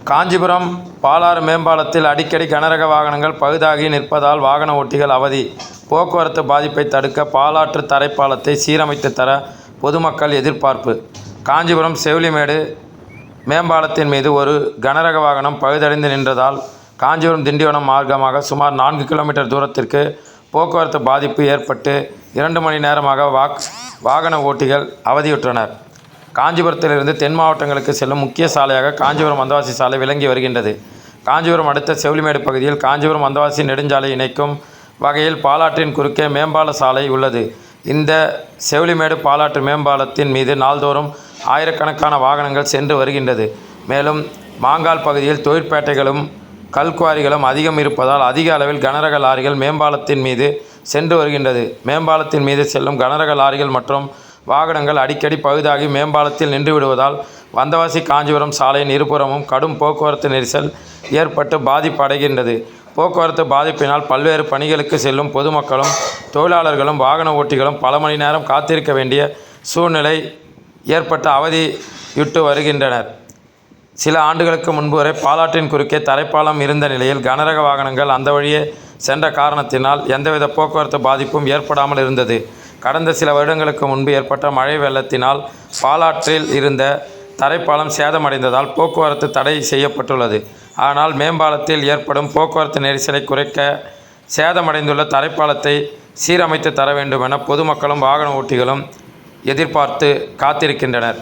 காஞ்சிபுரம் பாலாறு மேம்பாலத்தில் அடிக்கடி கனரக வாகனங்கள் பழுதாகி நிற்பதால் வாகன ஓட்டிகள் அவதி. போக்குவரத்து பாதிப்பை தடுக்க பாலாற்று தரைப்பாலத்தை சீரமைத்து தர பொதுமக்கள் எதிர்பார்ப்பு. காஞ்சிபுரம் செவிலிமேடு மேம்பாலத்தின் மீது ஒரு கனரக வாகனம் பழுதடைந்து நின்றதால் காஞ்சிபுரம் திண்டிவனம் மார்க்கமாக சுமார் 4 கிலோமீட்டர் தூரத்திற்கு போக்குவரத்து பாதிப்பு ஏற்பட்டு 2 மணி நேரமாக வாகன ஓட்டிகள் அவதியுற்றனர். காஞ்சிபுரத்திலிருந்து தென் மாவட்டங்களுக்கு செல்லும் முக்கிய சாலையாக காஞ்சிபுரம் வந்தவாசி சாலை விளங்கி வருகின்றது. காஞ்சிபுரம் அடுத்த செவிலிமேடு பகுதியில் காஞ்சிபுரம் வந்தவாசி நெடுஞ்சாலை இணைக்கும் வகையில் பாலாற்றின் குறுக்கே மேம்பால சாலை உள்ளது. இந்த செவிலிமேடு பாலாற்று மேம்பாலத்தின் மீது நாள்தோறும் ஆயிரக்கணக்கான வாகனங்கள் சென்று வருகின்றது. மேலும் மாங்கால் பகுதியில் தொழிற்பேட்டைகளும் கல்குவாரிகளும் அதிகம் இருப்பதால் அதிக அளவில் கனரக லாரிகள் மேம்பாலத்தின் மீது சென்று வருகின்றது. மேம்பாலத்தின் மீது செல்லும் கனரக லாரிகள் மற்றும் வாகனங்கள் அடிக்கடி பழுதாகி மேம்பாலத்தில் நின்று விடுவதால் வந்தவாசி காஞ்சிபுரம் சாலையின் இருபுறமும் கடும் போக்குவரத்து நெரிசல் ஏற்பட்டு பாதிப்பு அடைகின்றது. போக்குவரத்து பாதிப்பினால் பல்வேறு பணிகளுக்கு செல்லும் பொதுமக்களும் தொழிலாளர்களும் வாகன ஓட்டிகளும் பல மணி நேரம் காத்திருக்க வேண்டிய சூழ்நிலை ஏற்பட்டு அவதியுற்று வருகின்றனர். சில ஆண்டுகளுக்கு முன்பு வரை பாலாற்றின் குறுக்கே தரைப்பாலம் இருந்த நிலையில் கனரக வாகனங்கள் அந்த வழியே சென்ற காரணத்தினால் எந்தவித போக்குவரத்து பாதிப்பும் ஏற்படாமல் இருந்தது. கடந்த சில வருடங்களுக்கு முன்பு ஏற்பட்ட மழை வெள்ளத்தினால் பாலாற்றில் இருந்த தரைப்பாலம் சேதமடைந்ததால் போக்குவரத்து தடை செய்யப்பட்டுள்ளது. ஆனால் மேம்பாலத்தில் ஏற்படும் போக்குவரத்து நெரிசலை குறைக்க சேதமடைந்துள்ள தரைப்பாலத்தை சீரமைத்து தர வேண்டும் என பொதுமக்களும் வாகன ஓட்டிகளும் எதிர்பார்த்து காத்திருக்கின்றனர்.